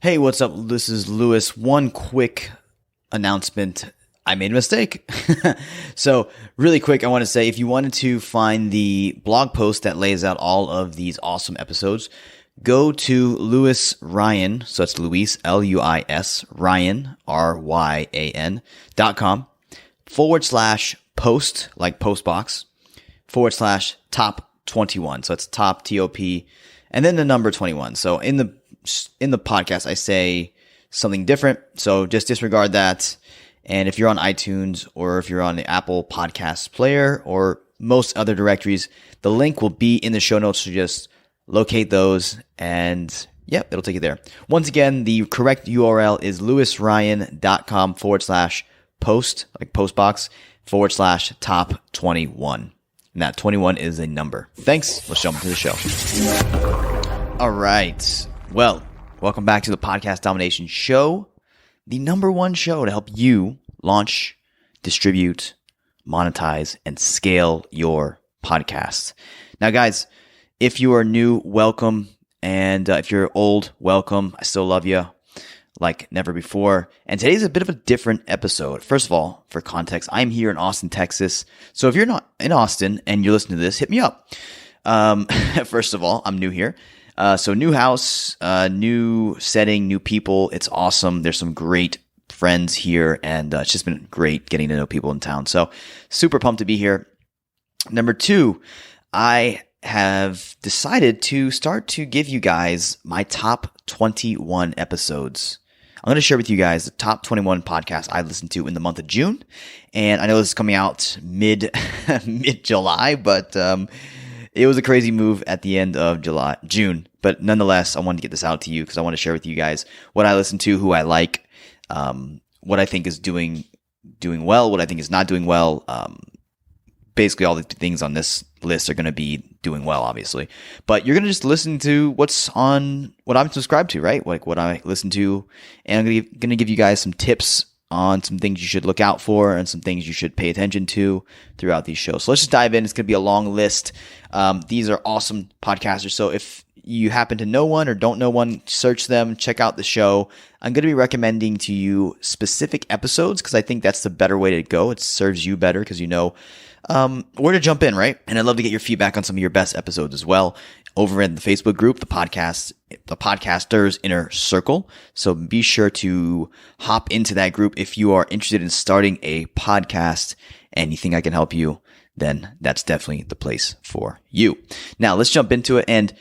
Hey, what's up? This is Lewis. One quick announcement. I made a mistake. So really quick, I want to say if you wanted to find the blog post that lays out all of these awesome episodes, go to Lewis Ryan. So it's Luis, Luis, Ryan, RYAN.com /post, like postbox, /top 21. So it's top TOP and then the number 21. So in the podcast, I say something different. So just disregard that. And if you're on iTunes or if you're on the Apple Podcast player or most other directories, the link will be in the show notes. So just locate those and yep, it'll take you there. Once again, the correct URL is lewisryan.com /post, like postbox, /top 21. And that 21 is a number. Thanks. Let's jump into the show. All right. Well, welcome back to the Podcast Domination Show, the number one show to help you launch, distribute, monetize, and scale your podcast. Now, guys, if you are new, welcome. And if you're old, welcome. I still love you like never before. And today's a bit of a different episode. First of all, for context, I'm here in Austin, Texas. So if you're not in Austin and you're listening to this, hit me up. First of all, I'm new here. So new house, new setting, new people. It's awesome. There's some great friends here, and it's just been great getting to know people in town. So super pumped to be here. Number two, I have decided to start to give you guys my top 21 episodes. I'm going to share with you guys the top 21 podcasts I listened to in the month of June. And I know this is coming out mid-July, but it was a crazy move at the end of June. But nonetheless, I wanted to get this out to you because I want to share with you guys what I listen to, who I like, what I think is doing well, what I think is not doing well. Basically, all the things on this list are going to be doing well, obviously. But you're going to just listen to what's on what I'm subscribed to, right? Like what I listen to. And I'm going to give you guys some tips on some things you should look out for and some things you should pay attention to throughout these shows. So let's just dive in. It's going to be a long list. These are awesome podcasters. So if you happen to know one or don't know one, search them, check out the show. I'm going to be recommending to you specific episodes because I think that's the better way to go. It serves you better because you know where to jump in, right? And I'd love to get your feedback on some of your best episodes as well over in the Facebook group, the Podcasters Inner Circle. So be sure to hop into that group if you are interested in starting a podcast and you think I can help you, then that's definitely the place for you. Now let's jump into it. And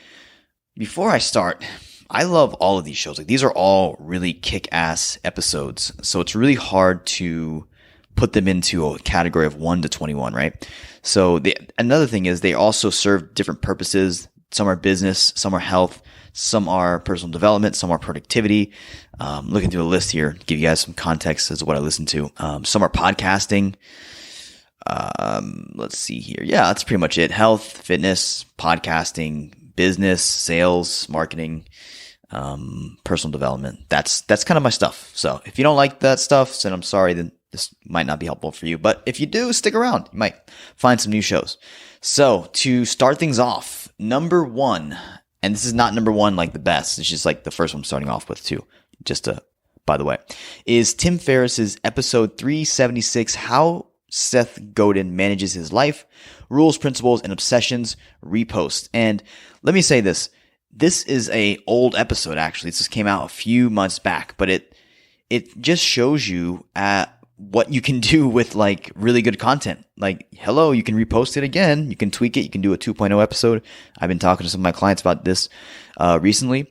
before I start, I love all of these shows. Like these are all really kick-ass episodes. So it's really hard to put them into a category of 1 to 21, right? So another thing is they also serve different purposes. Some are business, some are health, some are personal development, some are productivity. Looking through a list here, give you guys some context as to what I listen to. Some are podcasting. Let's see here. Yeah, that's pretty much it. Health, fitness, podcasting, business, sales, marketing, personal development. That's kind of my stuff. So if you don't like that stuff, then I'm sorry, then this might not be helpful for you. But if you do, stick around. You might find some new shows. So to start things off, number one, and this is not number one like the best. It's just like the first one I'm starting off with too. Just by the way, is Tim Ferriss's episode 376, How Seth Godin Manages His Life, Rules, Principles, and Obsessions, Repost. And let me say this. This is a old episode, actually. This just came out a few months back, but it just shows you what you can do with like really good content. Like, hello, you can repost it again. You can tweak it. You can do a 2.0 episode. I've been talking to some of my clients about this recently.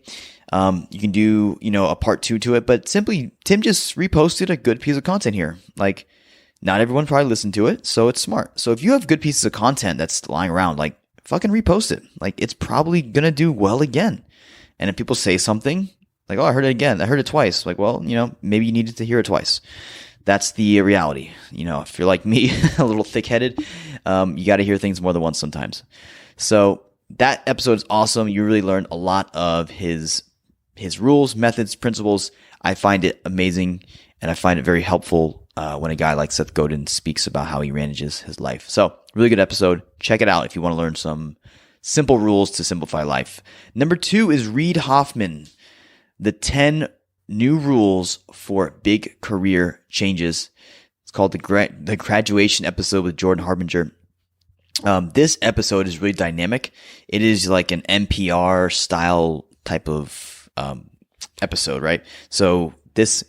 You can do, a part 2 to it, but simply Tim just reposted a good piece of content here. Like, not everyone probably listened to it, so it's smart. So if you have good pieces of content that's lying around, like fucking repost it. Like it's probably going to do well again. And if people say something like, oh, I heard it again. I heard it twice. Like, well, maybe you needed to hear it twice. That's the reality. If you're like me, a little thick-headed, you got to hear things more than once sometimes. So that episode is awesome. You really learned a lot of his rules, methods, principles. I find it amazing, and I find it very helpful when a guy like Seth Godin speaks about how he manages his life. So really good episode. Check it out if you want to learn some simple rules to simplify life. Number 2 is Reid Hoffman, the 10 new rules for big career changes. It's called the graduation episode with Jordan Harbinger. This episode is really dynamic. It is like an NPR style type of episode, right? So this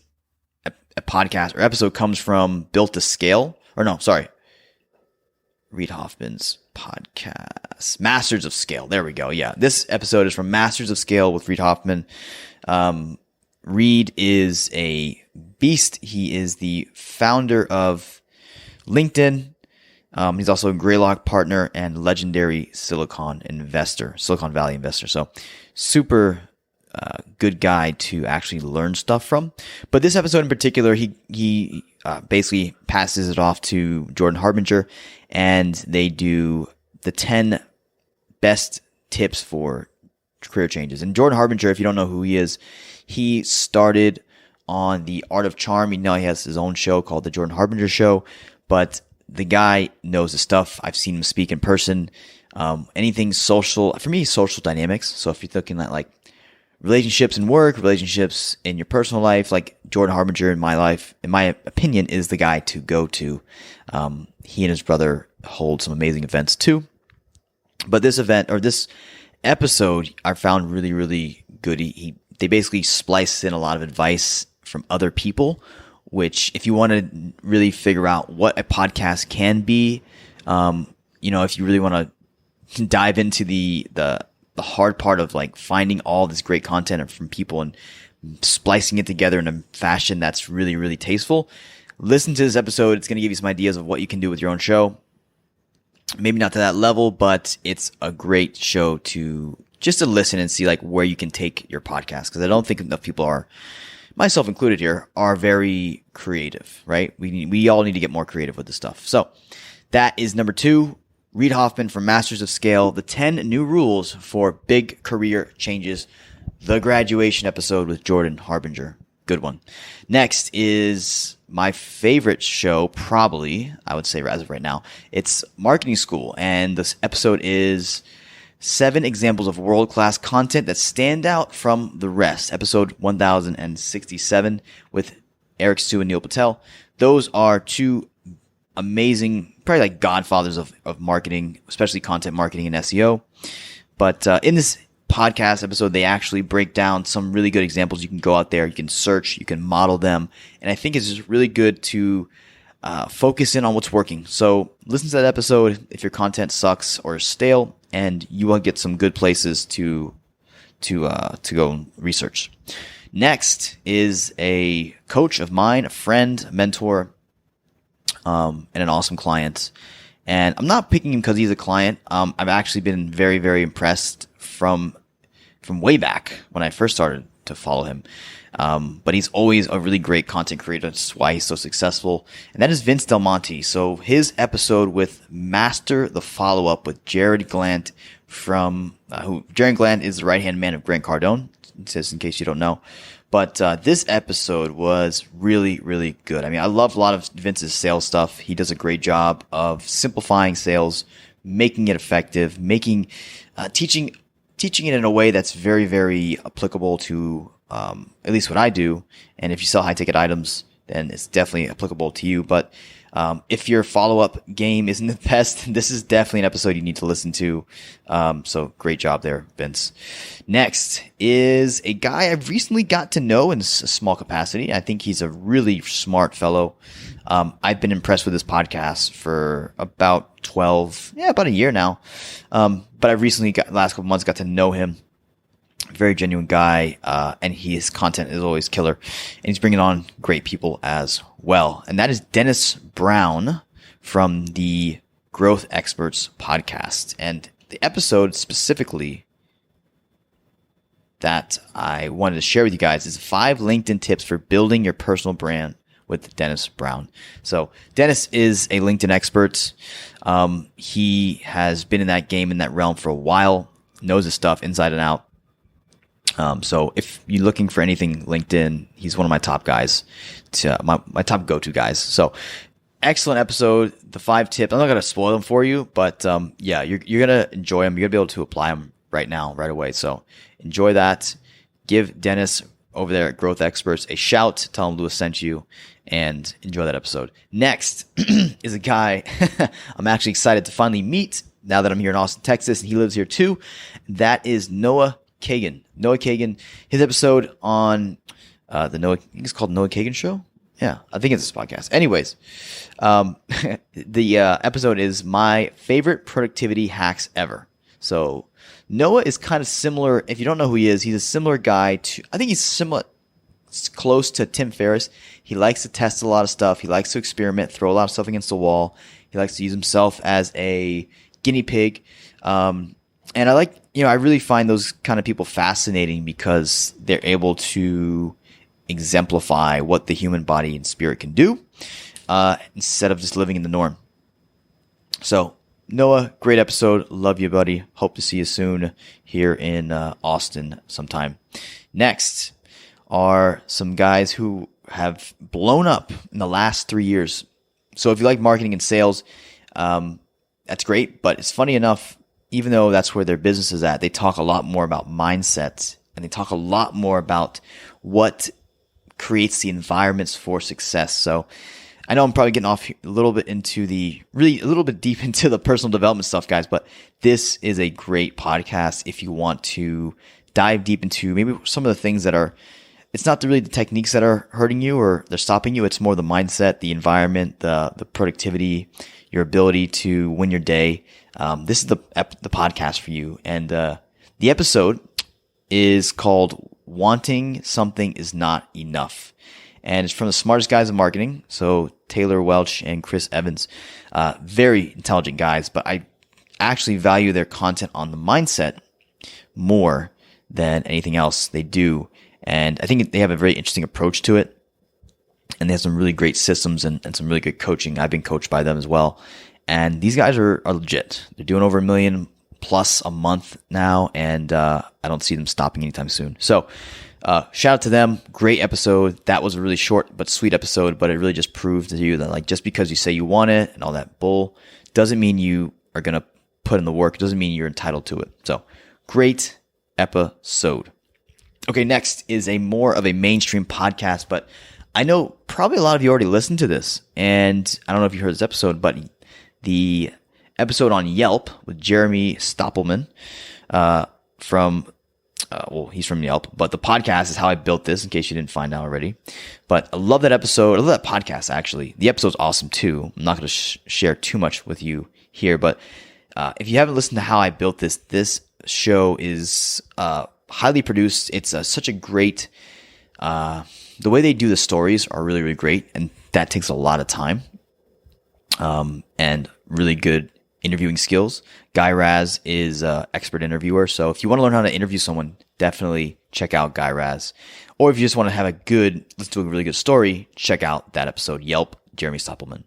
a podcast or episode comes from Built to Scale, Reid Hoffman's podcast, Masters of Scale. There we go. Yeah, this episode is from Masters of Scale with Reid Hoffman. Reid is a beast. He is the founder of LinkedIn. He's also a Greylock partner and legendary Silicon Valley investor. So super good guy to actually learn stuff from. But this episode in particular, he basically passes it off to Jordan Harbinger, and they do the 10 best tips for career changes. And Jordan Harbinger, if you don't know who he is, he started on The Art of Charm. You know, he has his own show called The Jordan Harbinger Show, but the guy knows his stuff. I've seen him speak in person. Anything social, for me, social dynamics. So if you're looking at like relationships in work, relationships in your personal life, like Jordan Harbinger in my opinion, is the guy to go to. He and his brother hold some amazing events too. But this episode, I found really, really good. They basically splice in a lot of advice from other people, which if you want to really figure out what a podcast can be, if you really want to dive into the hard part of like finding all this great content from people and splicing it together in a fashion that's really, really tasteful, listen to this episode. It's going to give you some ideas of what you can do with your own show. Maybe not to that level, but it's a great show to listen and see like where you can take your podcast. Because I don't think enough people are, myself included here, are very creative, right? We all need to get more creative with this stuff. So that is number 2. Reid Hoffman from Masters of Scale, the 10 new rules for big career changes, the graduation episode with Jordan Harbinger. Good one. Next is my favorite show, probably, I would say as of right now. It's Marketing School, and this episode is 7 examples of world-class content that stand out from the rest. Episode 1067 with Eric Sue and Neil Patel. Those are 2 amazing, probably like godfathers of marketing, especially content marketing and SEO. But in this podcast episode, they actually break down some really good examples. You can go out there, you can search, you can model them. And I think it's just really good to focus in on what's working. So listen to that episode if your content sucks or is stale, and you will get some good places to go and research. Next is a coach of mine, a friend, a mentor, and an awesome client. And I'm not picking him because he's a client. I've actually been very, very impressed from way back when I first started to follow him. But he's always a really great content creator. That's why he's so successful. And that is Vince Del Monte. So his episode with Master the Follow-Up with Jarrod Glandt Jarrod Glandt is the right-hand man of Grant Cardone, just in case you don't know. But this episode was really, really good. I mean, I love a lot of Vince's sales stuff. He does a great job of simplifying sales, making it effective, teaching it in a way that's very, very applicable to at least what I do. And if you sell high-ticket items, then it's definitely applicable to you. But if your follow-up game isn't the best, this is definitely an episode you need to listen to. So great job there, Vince. Next is a guy I've recently got to know in a small capacity. I think he's a really smart fellow. I've been impressed with his podcast for about a year now. But I've recently last couple months got to know him. Very genuine guy, and his content is always killer. And he's bringing on great people as well. And that is Dennis Brown from the Growth Experts podcast. And the episode specifically that I wanted to share with you guys is 5 LinkedIn tips for building your personal brand with Dennis Brown. So Dennis is a LinkedIn expert. He has been in that game, in that realm for a while, knows his stuff inside and out. So if you're looking for anything LinkedIn, he's one of my top guys, my top go-to guys. So excellent episode. The 5 tips, I'm not going to spoil them for you, but yeah, you're going to enjoy them. You're going to be able to apply them right away. So enjoy that. Give Dennis over there at Growth Experts a shout. Tell them Lewis sent you, and enjoy that episode. Next is a guy I'm actually excited to finally meet now that I'm here in Austin, Texas, and he lives here too. That is Noah Kagan. Noah Kagan, his episode on I think it's called Noah Kagan Show. Yeah, I think it's this podcast. Anyways, the episode is my favorite productivity hacks ever. So Noah is kind of similar. If you don't know who he is, he's a similar guy to, I think he's somewhat close to Tim Ferriss. He likes to test a lot of stuff. He likes to experiment, throw a lot of stuff against the wall. He likes to use himself as a guinea pig. And I really find those kind of people fascinating because they're able to exemplify what the human body and spirit can do, instead of just living in the norm. So Noah, great episode. Love you, buddy. Hope to see you soon here in Austin sometime. Next are some guys who have blown up in the last 3 years. So if you like marketing and sales, that's great. But it's funny enough, even though that's where their business is at, they talk a lot more about mindset, and they talk a lot more about what creates the environments for success. So I know I'm probably getting off a little bit into a little bit deep into the personal development stuff, guys, but this is a great podcast if you want to dive deep into maybe some of the things that are, it's not really the techniques that are hurting you or they're stopping you. It's more the mindset, the environment, the productivity, your ability to win your day. This is the podcast for you. And the episode is called Wanting Something Is Not Enough. And it's from the smartest guys in marketing. So Taylor Welch and Chris Evans, very intelligent guys, but I actually value their content on the mindset more than anything else they do. And I think they have a very interesting approach to it. And they have some really great systems and some really good coaching. I've been coached by them as well. And these guys are legit. They're doing over $1 million plus a month now, and I don't see them stopping anytime soon. So shout out to them. Great episode. That was a really short but sweet episode, but it really just proved to you that, like, just because you say you want it and all that bull doesn't mean you are going to put in the work. It doesn't mean you're entitled to it. So great episode. Okay, next is more of a mainstream podcast, but I know probably a lot of you already listened to this, and I don't know if you heard this episode, but the episode on Yelp with Jeremy Stoppelman he's from Yelp, but the podcast is How I Built This, in case you didn't find out already. But I love that episode. I love that podcast, actually. The episode's awesome, too. I'm not going to share too much with you here, but if you haven't listened to How I Built This, this show is highly produced. It's such a great... the way they do the stories are really, really great, and that takes a lot of time and really good interviewing skills. Guy Raz is an expert interviewer, so if you want to learn how to interview someone, definitely check out Guy Raz. Or if you just want to have listen to a really good story, check out that episode, Yelp, Jeremy Stoppelman.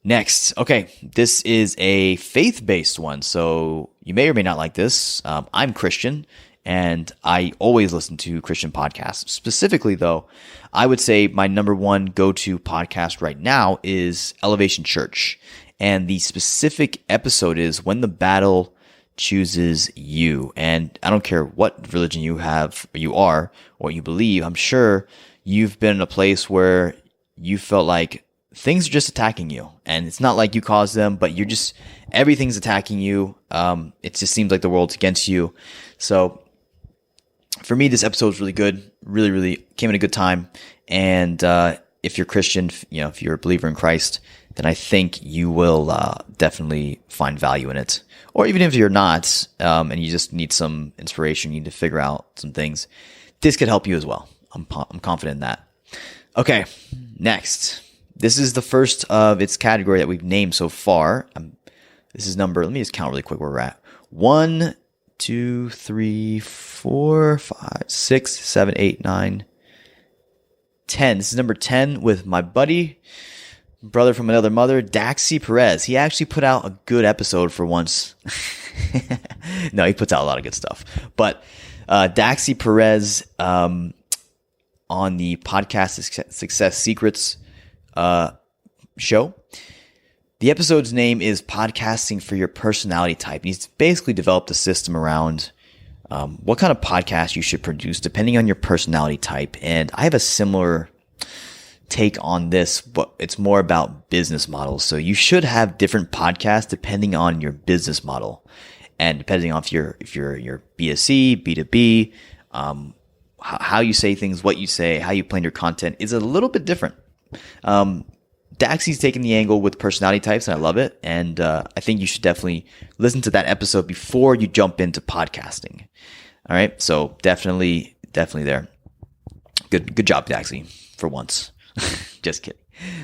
Next, okay, this is a faith-based one, so you may or may not like this. I'm Christian, and I always listen to Christian podcasts. Specifically, though, I would say my number one go-to podcast right now is Elevation Church. And the specific episode is When the Battle Chooses You. And I don't care what religion you have, or you are, or what you believe, I'm sure you've been in a place where you felt like things are just attacking you. And it's not like you caused them, but everything's attacking you. It just seems like the world's against you. So for me, this episode is really good. Really, really came at a good time. And if you're Christian, if you're a believer in Christ, then I think you will definitely find value in it. Or even if you're not, and you just need some inspiration, you need to figure out some things, this could help you as well. I'm confident in that. Okay, next. This is the first of its category that we've named so far. This is let me just count really quick where we're at. 1, 2, 3, 4, 5, 6, 7, 8, 9, 10. This is number 10 with my buddy, brother from another mother, Daxy Perez. He actually put out a good episode for once. No, he puts out a lot of good stuff. But Daxy Perez on the podcast Success Secrets show. The episode's name is Podcasting for Your Personality Type. And he's basically developed a system around what kind of podcast you should produce depending on your personality type. And I have a similar take on this, but it's more about business models. So you should have different podcasts depending on your business model, and depending on if you're B2C, B2B, how you say things, what you say, how you plan your content is a little bit different. Daxy's taking the angle with personality types, and I love it. And I think you should definitely listen to that episode before you jump into podcasting. All right, so definitely there. Good job, Daxy, for once. Just kidding.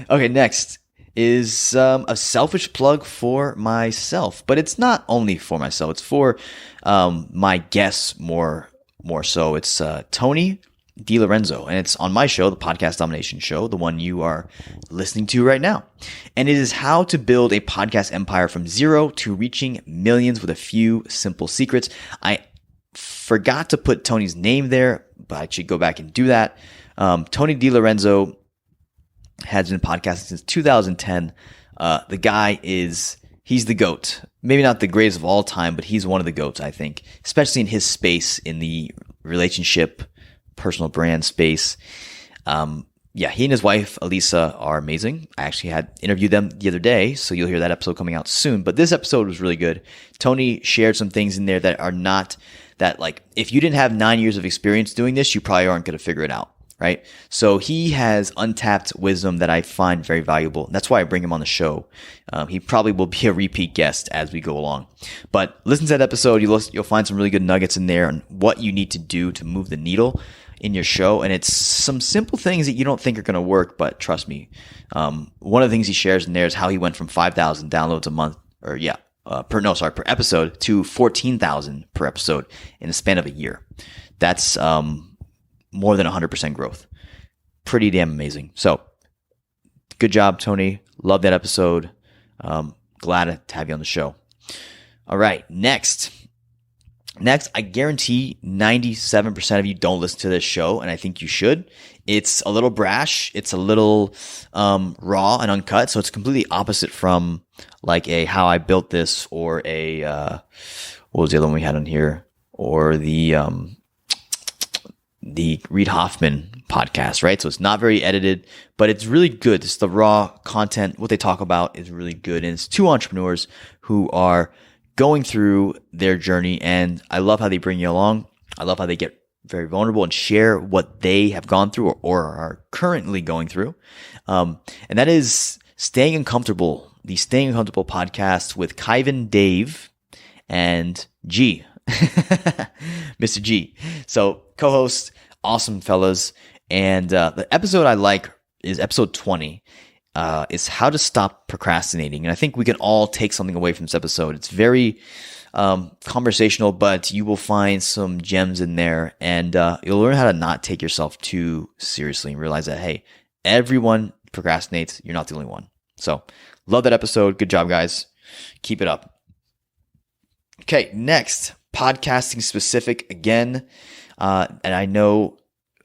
Okay, next is a selfish plug for myself, but it's not only for myself. It's for my guests more so. It's Tony DiLorenzo, and it's on my show, the Podcast Domination Show, the one you are listening to right now. And it is how to build a podcast empire from zero to reaching millions with a few simple secrets. I forgot to put Tony's name there, but I should go back and do that. Tony DiLorenzo has been podcasting since 2010. The guy he's the GOAT. Maybe not the greatest of all time, but he's one of the GOATs, I think, especially in his space, in the relationship, personal brand space. He and his wife, Elisa, are amazing. I actually had interviewed them the other day, so you'll hear that episode coming out soon. But this episode was really good. Tony shared some things in there that are not that, like, if you didn't have 9 years of experience doing this, you probably aren't going to figure it out. Right? So he has untapped wisdom that I find very valuable. That's why I bring him on the show. He probably will be a repeat guest as we go along. But listen to that episode. You'll find some really good nuggets in there on what you need to do to move the needle in your show. And it's some simple things that you don't think are going to work, but trust me. One of the things he shares in there is how he went from 5,000 downloads a month, per episode to 14,000 per episode in the span of a year. That's, more than 100% growth. Pretty damn amazing. So good job, Tony. Love that episode. Glad to have you on the show. All right. Next, I guarantee 97% of you don't listen to this show, and I think you should. It's a little brash. It's a little raw and uncut. So it's completely opposite from like a how I built this, or a what was the other one we had on here, or the Reid Hoffman podcast, right? So it's not very edited, but it's really good. It's the raw content. What they talk about is really good. And it's two entrepreneurs who are going through their journey. And I love how they bring you along. I love how they get very vulnerable and share what they have gone through or are currently going through. And that is Staying Uncomfortable, the Staying Uncomfortable podcast with Kaivan Dave and G. Mr. G. So co-host, awesome fellas. And the episode I like is episode 20. Is how to stop procrastinating. And I think we can all take something away from this episode. It's very conversational, but you will find some gems in there, and you'll learn how to not take yourself too seriously and realize that, hey, everyone procrastinates. You're not the only one. So love that episode. Good job, guys. Keep it up. Okay, next, podcasting specific again. And I know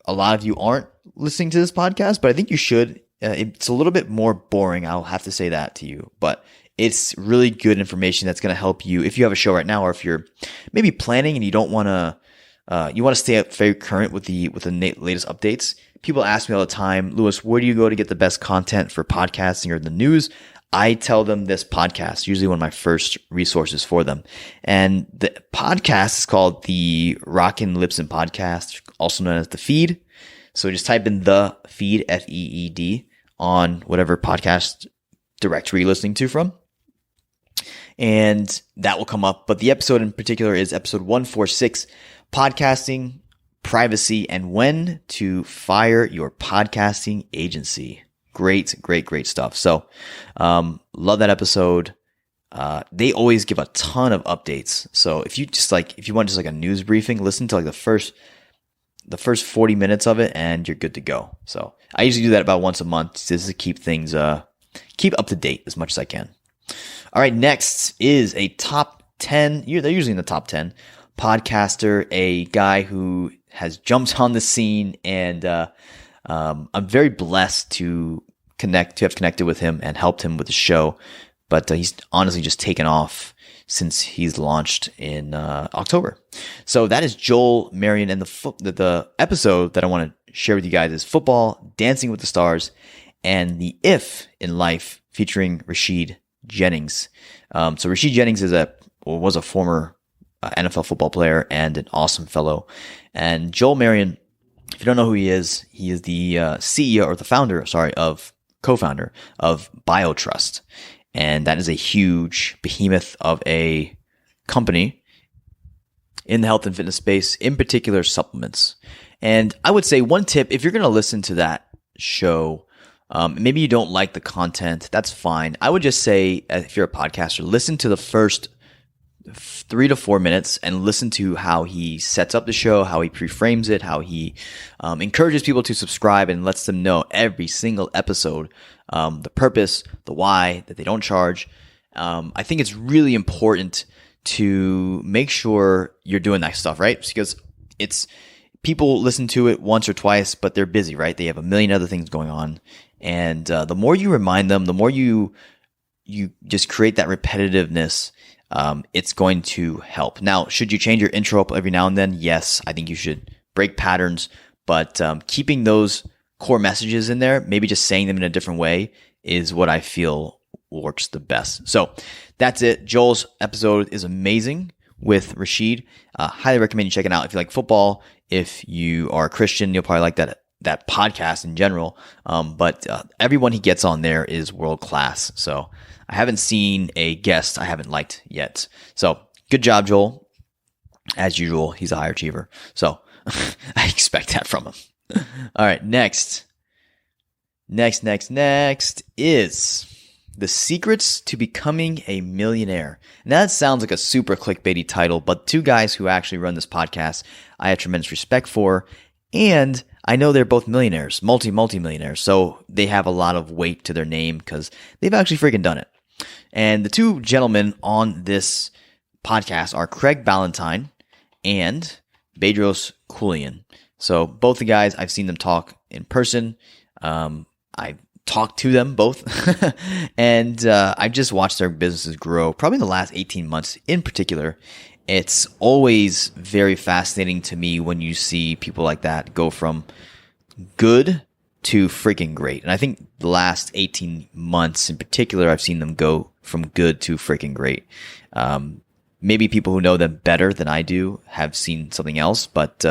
a lot of you aren't listening to this podcast, but I think you should. It's a little bit more boring. I'll have to say that to you, but it's really good information that's going to help you if you have a show right now, or if you're maybe planning and you don't want to, you want to stay up very current with the latest updates. People ask me all the time, Lewis, where do you go to get the best content for podcasting or the news? I tell them this podcast, usually one of my first resources for them. And the podcast is called the Rockin' Lipson Podcast, also known as The Feed. So just type in The Feed, F-E-E-D, on whatever podcast directory you're listening to from, and that will come up. But the episode in particular is episode 146, Podcasting, Privacy, and When to Fire Your Podcasting Agency. Great stuff. So, love that episode. They always give a ton of updates. So if you want just like a news briefing, listen to like the first 40 minutes of it and you're good to go. So I usually do that about once a month just to keep things, keep up to date as much as I can. All right. Next is a top 10. They're usually in the top 10 podcaster, a guy who has jumped on the scene, and, I'm very blessed to have connected with him and helped him with the show, but he's honestly just taken off since he's launched in October. So that is Joel, Marion, and the episode that I want to share with you guys is Football, Dancing with the Stars, and the If in Life featuring Rashad Jennings. So Rashad Jennings was a former NFL football player and an awesome fellow. And Joel Marion, if you don't know who he is the CEO or the co-founder of BioTrust. And that is a huge behemoth of a company in the health and fitness space, in particular supplements. And I would say one tip, if you're going to listen to that show, maybe you don't like the content, that's fine. I would just say, if you're a podcaster, listen to the first 3 to 4 minutes and listen to how he sets up the show, how he pre-frames it, how he encourages people to subscribe and lets them know every single episode, the purpose, the why, that they don't charge. I think it's really important to make sure you're doing that stuff, right? Because people listen to it once or twice, but they're busy, right? They have a million other things going on. And the more you remind them, the more you just create that repetitiveness, it's going to help. Now, should you change your intro up every now and then? Yes, I think you should break patterns, but keeping those core messages in there, maybe just saying them in a different way, is what I feel works the best. So that's it. Joel's episode is amazing with Rashad. Highly recommend you check it out. If you like football, if you are a Christian, you'll probably like that podcast in general. But everyone he gets on there is world class. So I haven't seen a guest I haven't liked yet. So good job, Joel. As usual, he's a high achiever. So I expect that from him. All right, next is the secrets to becoming a millionaire. Now that sounds like a super clickbaity title, but two guys who actually run this podcast I have tremendous respect for, and I know they're both millionaires, multi-millionaires, so they have a lot of weight to their name because they've actually freaking done it. And the two gentlemen on this podcast are Craig Ballantyne and Bedros Keulian. So both the guys, I've seen them talk in person. I've talked to them both, and I've just watched their businesses grow, probably in the last 18 months in particular. It's always very fascinating to me when you see people like that go from good to freaking great. And I think the last 18 months in particular, I've seen them go from good to freaking great. Maybe people who know them better than I do have seen something else, but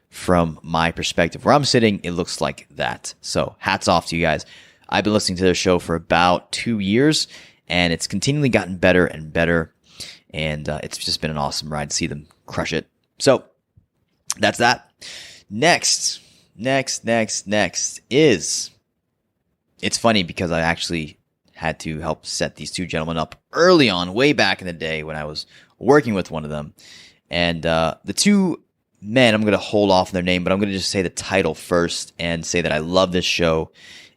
from my perspective, where I'm sitting, it looks like that. So hats off to you guys. I've been listening to their show for about 2 years, and it's continually gotten better and better. And it's just been an awesome ride to see them crush it. So that's that. Next is, it's funny because I actually had to help set these two gentlemen up early on, way back in the day when I was working with one of them. And the two men, I'm going to hold off on their name, but I'm going to just say the title first and say that I love this show.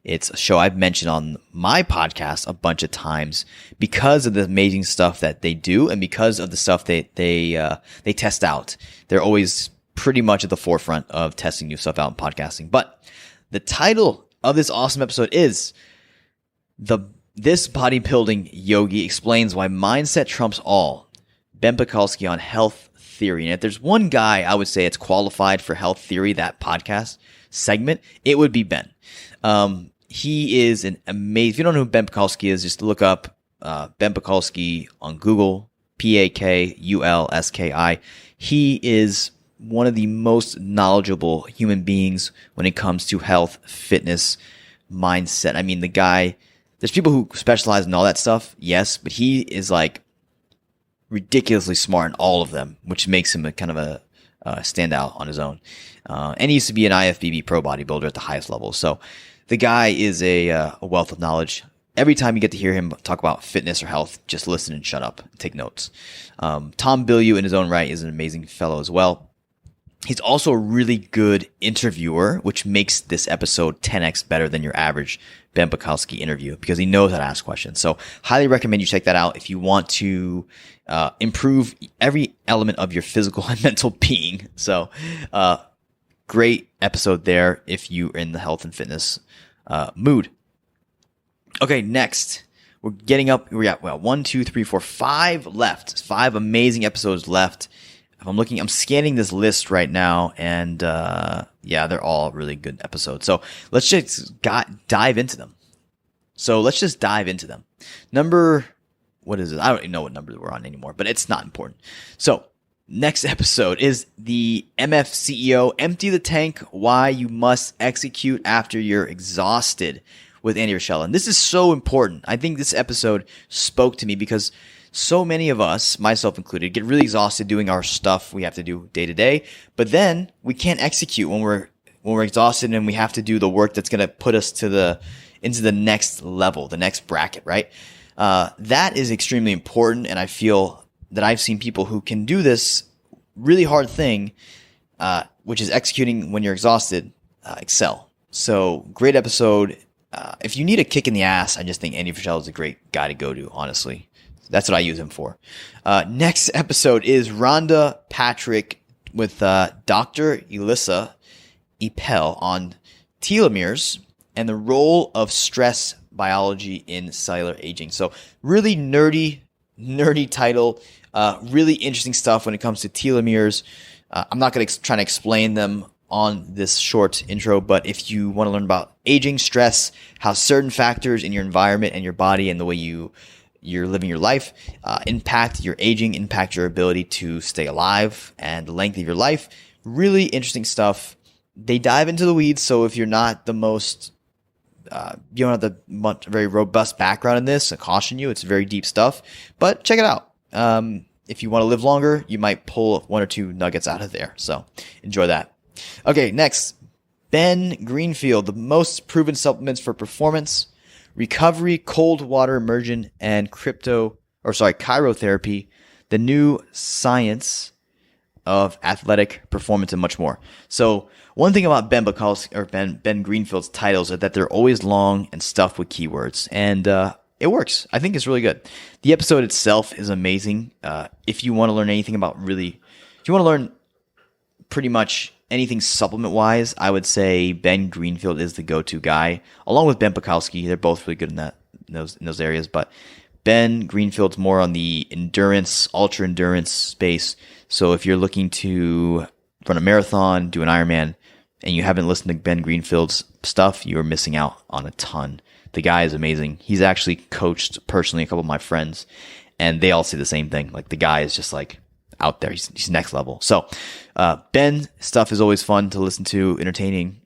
It's a show I've mentioned on my podcast a bunch of times because of the amazing stuff that they do and because of the stuff they test out. They're always pretty much at the forefront of testing new stuff out in podcasting. But the title of this awesome episode is This Bodybuilding Yogi Explains Why Mindset Trumps All. Ben Pakulski on health theory. And if there's one guy I would say it's qualified for health theory, that podcast segment, it would be Ben. He is an amazing, if you don't know who Ben Pakulski is, just look up Ben Pakulski on Google, Pakulski. He is one of the most knowledgeable human beings when it comes to health, fitness, mindset. I mean, the guy, there's people who specialize in all that stuff, yes, but he is like ridiculously smart in all of them, which makes him a kind of a standout on his own. And he used to be an IFBB pro bodybuilder at the highest level. So the guy is a wealth of knowledge. Every time you get to hear him talk about fitness or health, just listen and shut up. Take notes. Tom Bilyeu in his own right is an amazing fellow as well. He's also a really good interviewer, which makes this episode 10x better than your average Ben Pakulski interview because he knows how to ask questions. So highly recommend you check that out if you want to improve every element of your physical and mental being. So great episode there if you're in the health and fitness mood. Okay, next, we're getting up. We're at, 1, 2, 3, 4, 5 left. 5 amazing episodes left. I'm scanning this list right now, and they're all really good episodes. So let's just dive into them. What is it? I don't even know what number we're on anymore, but it's not important. So next episode is the MF CEO, Empty the Tank, Why You Must Execute After You're Exhausted, with Andy Rochelle. And this is so important. I think this episode spoke to me because so many of us, myself included, get really exhausted doing our stuff we have to do day to day, but then we can't execute when we're exhausted, and we have to do the work that's going to put us into the next level, the next bracket, right? That is extremely important, and I feel that I've seen people who can do this really hard thing, which is executing when you're exhausted, excel. So great episode. If you need a kick in the ass, I just think Andy Rochelle is a great guy to go to, honestly. That's what I use him for. Next episode is Rhonda Patrick with Dr. Elissa Epel on telomeres and the role of stress biology in cellular aging. So really nerdy title, really interesting stuff when it comes to telomeres. I'm not going to try to explain them on this short intro, but if you want to learn about aging, stress, how certain factors in your environment and your body and the way you're living your life impact your aging, impact your ability to stay alive and the length of your life, really interesting stuff. They dive into the weeds, so if you're not the most you don't have the very robust background in this, I caution you, it's very deep stuff, but check it out. If you want to live longer, you might pull 1 or 2 nuggets out of there. So enjoy that. Okay, next, Ben Greenfield, the most proven supplements for performance, recovery, cold water immersion, and cryotherapy, the new science of athletic performance, and much more. So one thing about Ben Greenfield's titles is that they're always long and stuffed with keywords, and it works. I think it's really good. The episode itself is amazing. If you want to learn anything about if you want to learn pretty much anything supplement-wise, I would say Ben Greenfield is the go-to guy, along with Ben Bukowski. They're both really good in those areas, but Ben Greenfield's more on the endurance, ultra-endurance space. So if you're looking to run a marathon, do an Ironman, and you haven't listened to Ben Greenfield's stuff, you're missing out on a ton. The guy is amazing. He's actually coached personally a couple of my friends, and they all say the same thing. Like, the guy is just like out there. He's next level. So Ben's stuff is always fun to listen to, entertaining,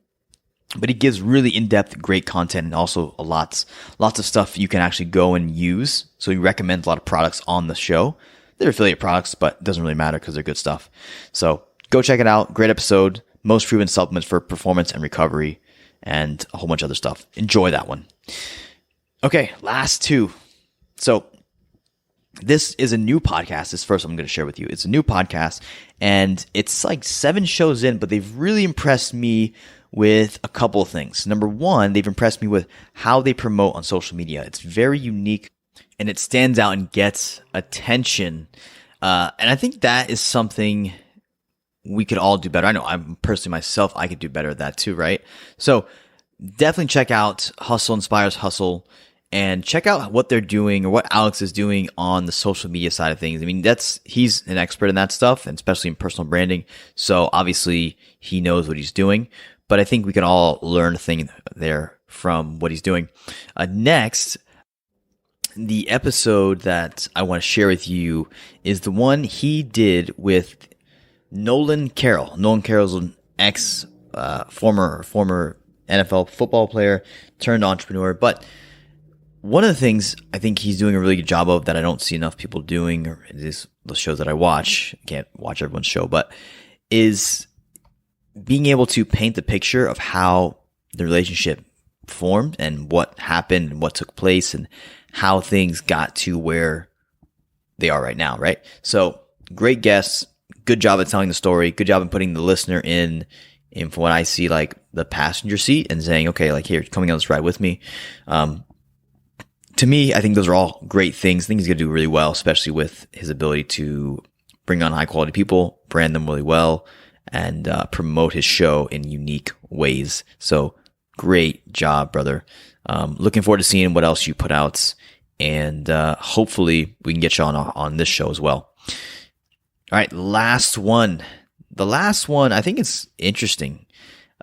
but he gives really in-depth, great content, and also lots of stuff you can actually go and use. So he recommends a lot of products on the show. They're affiliate products, but it doesn't really matter because they're good stuff. So go check it out. Great episode. Most proven supplements for performance and recovery, and a whole bunch of other stuff. Enjoy that one. Okay, last 2. So this is a new podcast. This first I'm going to share with you. It's a new podcast, and it's like 7 shows in, but they've really impressed me with a couple of things. Number one, they've impressed me with how they promote on social media. It's very unique, and it stands out and gets attention. And I think that is something we could all do better. I know I'm personally myself, I could do better at that too, right? So definitely check out Hustle Inspires Hustle, and check out what they're doing, or what Alex is doing on the social media side of things. I mean, he's an expert in that stuff, and especially in personal branding. So obviously he knows what he's doing, but I think we can all learn a thing there from what he's doing. Next, the episode that I want to share with you is the one he did with Nolan Carroll. Nolan Carroll's an former NFL football player turned entrepreneur, but one of the things I think he's doing a really good job of that I don't see enough people doing, or is the shows that I watch, I can't watch everyone's show, but is being able to paint the picture of how the relationship formed and what happened and what took place and how things got to where they are right now, right? So great guests, good job at telling the story, good job in putting the listener in from what I see, like the passenger seat, and saying, okay, like, here, coming on this ride with me. To me, I think those are all great things. I think he's going to do really well, especially with his ability to bring on high quality people, brand them really well, and promote his show in unique ways. So great job, brother. Looking forward to seeing what else you put out and hopefully we can get you on this show as well. All right, last one. The last one, I think it's interesting.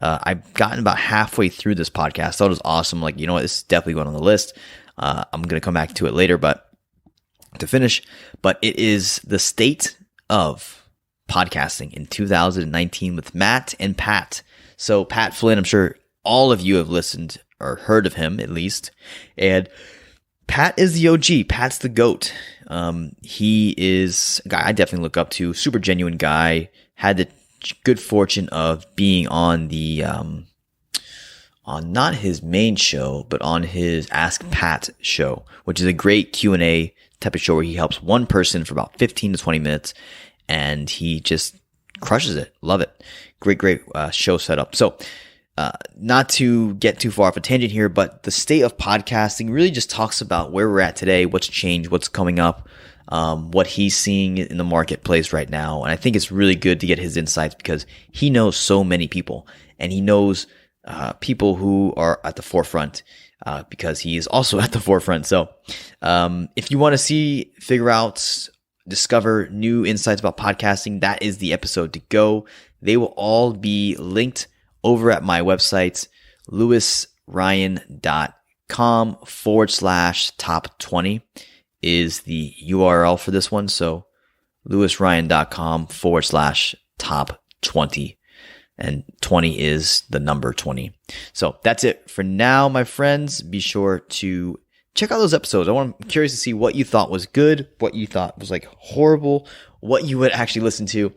I've gotten about halfway through this podcast. I thought it was awesome. Like, you know what? This is definitely going on the list. I'm going to come back to it later, but to finish. But it is the state of podcasting in 2019 with Matt and Pat. So Pat Flynn, I'm sure all of you have listened or heard of him at least. And Pat is the OG. Pat's the GOAT. He is a guy I definitely look up to. Super genuine guy. Had the good fortune of being on the on not his main show, but on his Ask Pat show, which is a great Q&A type of show where he helps one person for about 15 to 20 minutes, and he just crushes it. Love it. Great show setup. So not to get too far off a tangent here, but the state of podcasting really just talks about where we're at today, what's changed, what's coming up, what he's seeing in the marketplace right now. And I think it's really good to get his insights because he knows so many people, and he knows people who are at the forefront because he is also at the forefront. So if you want to figure out, discover new insights about podcasting, that is the episode to go. They will all be linked over at my website, lewisryan.com/top20 is the URL for this one. So lewisryan.com/top20, and 20 is the number 20. So that's it for now, my friends. Be sure to check out those episodes. I'm curious to see what you thought was good, what you thought was like horrible, what you would actually listen to,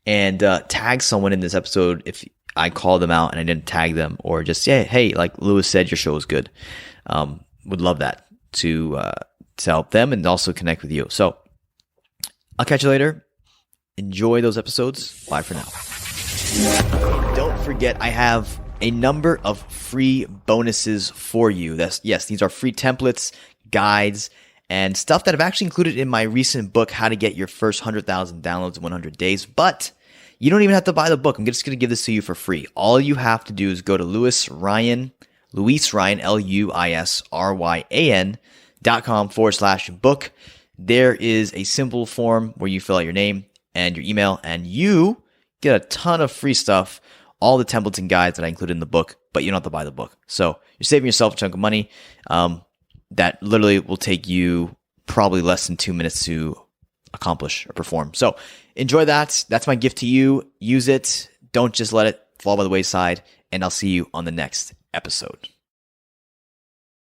and tag someone in this episode if I called them out and I didn't tag them, or just say, hey, like Lewis said, your show is good. Would love that to help them and also connect with you. So I'll catch you later. Enjoy those episodes. Bye for now. Don't forget, I have a number of free bonuses for you. These are free templates, guides, and stuff that I've actually included in my recent book, How to Get Your First 100,000 Downloads in 100 Days. But you don't even have to buy the book. I'm just going to give this to you for free. All you have to do is go to LewisRyan, LewisRyan.com/book. There is a simple form where you fill out your name and your email, and you get a ton of free stuff, all the templates and guides that I included in the book, but you don't have to buy the book. So you're saving yourself a chunk of money that literally will take you probably less than 2 minutes to accomplish or perform. So enjoy that. That's my gift to you. Use it. Don't just let it fall by the wayside. And I'll see you on the next episode.